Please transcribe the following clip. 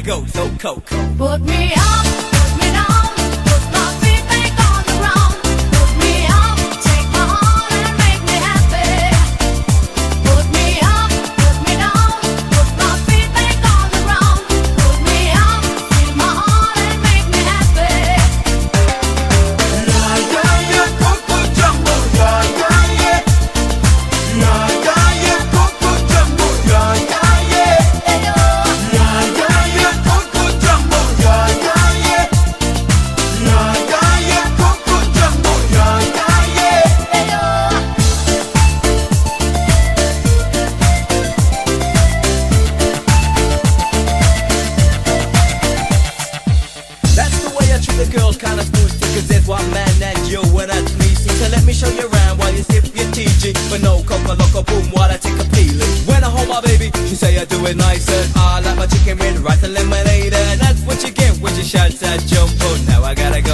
go so coco. Put me up, put me down, put my feet back on the ground. Put me up, take my heart and make me happy. Put me up, put me down, put my feet back on the ground. Put me up, feel my heart and make me happy. Yeah, yeah, yeah, Coco Jumbo, yeah, yeah, yeah. Yeah, yeah, yeah, Coco Jumbo, yeah, yeah, yeah. Yeah, yeah, yeah, Coco Jumbo, yeah, yeah, yeah. Yeah, yeah, yeah, Coco Jumbo, yeah, yeah, yeah. That's the way I treat the girls, kinda smooth, cause there's one man and you and that's me. So let me show you around while you sip your TG. But no coca loco boom while I take a peeling. When I hold my baby, she say I do it nice and I like my chicken with rice and lemonade. And that's what you get when you shout that jumbo. Now I gotta go.